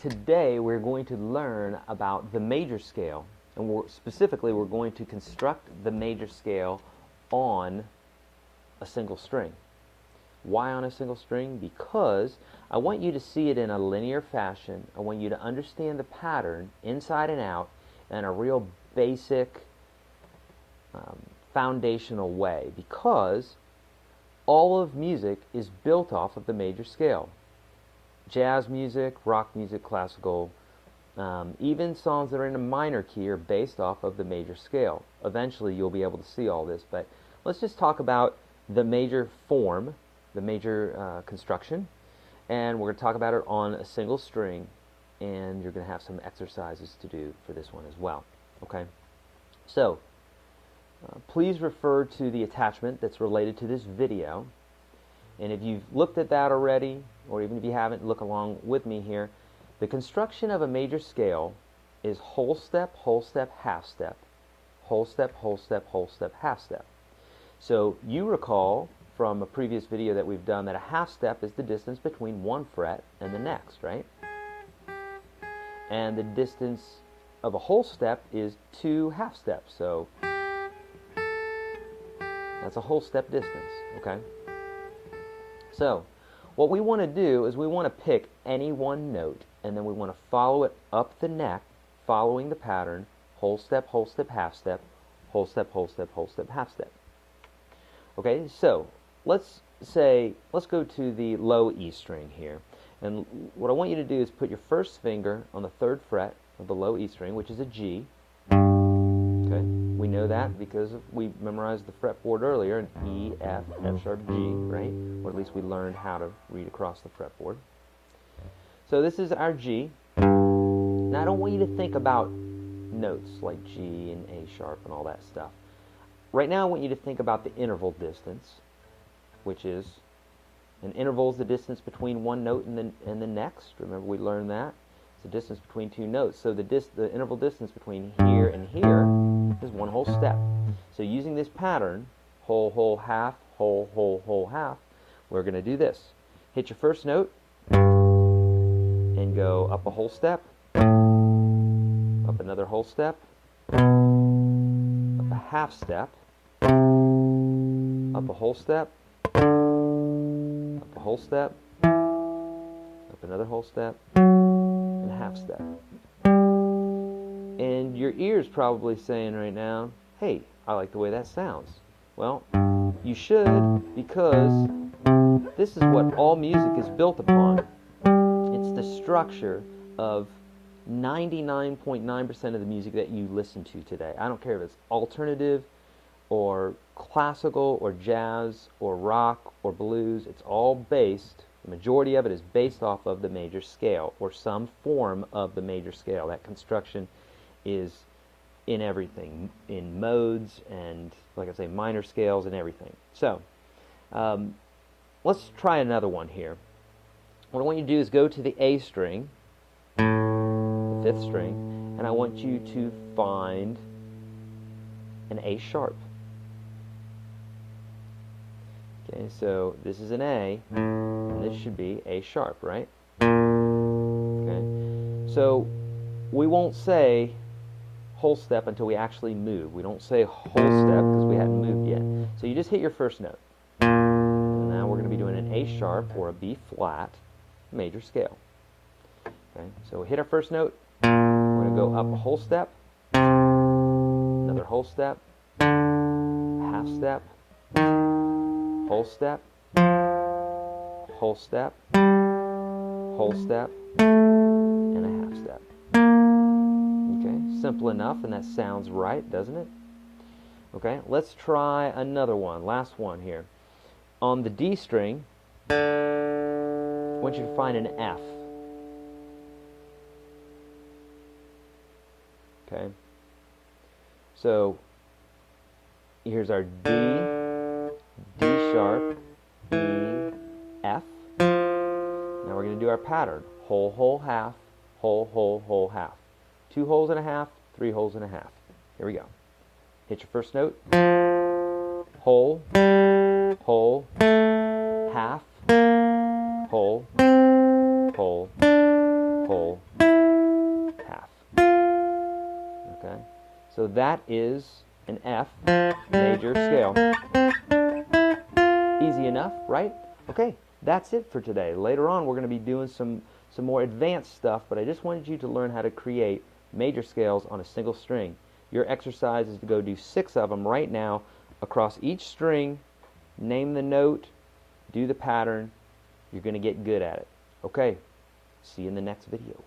today we're going to learn about the major scale, and specifically we're going to construct the major scale on a single string. Why on a single string? Because I want you to see it in a linear fashion. I want you to understand the pattern inside and out in a real basic foundational way, because all of music is built off of the major scale. Jazz music, rock music, classical, even songs that are in a minor key are based off of the major scale. Eventually you'll be able to see all this, but let's just talk about the major form, the major construction, and we're going to talk about it on a single string, and you're going to have some exercises to do for this one as well. Okay, so please refer to the attachment that's related to this video, and if you've looked at that already, or even if you haven't, look along with me here. The construction of a major scale is whole step, half step, whole step, whole step, whole step, half step. So you recall from a previous video that we've done that a half step is the distance between one fret and the next, right? And the distance of a whole step is 2 half steps, so that's a whole step distance, okay? So what we want to do is we want to pick any one note, and then we want to follow it up the neck, following the pattern, whole step, half step, whole step, half step. Okay, so let's go to the low E string here. And what I want you to do is put your first finger on the 3rd fret of the low E string, which is a G. Okay, we know that because we memorized the fretboard earlier, an E, F, F sharp, G, right? Or at least we learned how to read across the fretboard. So this is our G. Now I don't want you to think about notes like G and A sharp and all that stuff. Right now I want you to think about the interval distance, which is, an interval is the distance between one note and the next. Remember we learned that. It's the distance between two notes. So the interval distance between here and here is one whole step. So using this pattern, whole, whole, half, whole, whole, whole, half, we're going to do this. Hit your first note and go up a whole step, up another whole step, up a half step, up a whole step, up a whole step, up another whole step, and a half step. And your ear's probably saying right now, hey, I like the way that sounds. Well, you should, because this is what all music is built upon. It's the structure of 99.9% of the music that you listen to today. I don't care if it's alternative or classical or jazz or rock or blues. It's all based, the majority of it is based off of the major scale or some form of the major scale. That construction is in everything, in modes and, like I say, minor scales and everything. So let's try another one here. What I want you to do is go to the A string, the 5th string, and I want you to find an A sharp. Okay, so this is an A, and this should be A sharp, right? Okay, so we won't say whole step until we actually move. We don't say whole step because we hadn't moved yet. So you just hit your first note. And now we're going to be doing an A sharp or a B flat major scale. Okay, so we hit our first note. We're going to go up a whole step, another whole step, half step, whole step, whole step, whole step, and a half step. Okay, simple enough, and that sounds right, doesn't it? Okay, let's try another one, last one here. On the D string, I want you to find an F. Okay, so here's our D, D sharp, E, F. Now we're going to do our pattern. Whole, whole, half, whole, whole, whole, half. 2 holes and a half, 3 holes and a half. Here we go. Hit your first note. Whole, whole, half, whole, whole, whole, So that is an F major scale. Easy enough, right? Okay, that's it for today. Later on, we're going to be doing some more advanced stuff, but I just wanted you to learn how to create major scales on a single string. Your exercise is to go do 6 of them right now across each string, name the note, do the pattern. You're going to get good at it. Okay, see you in the next video.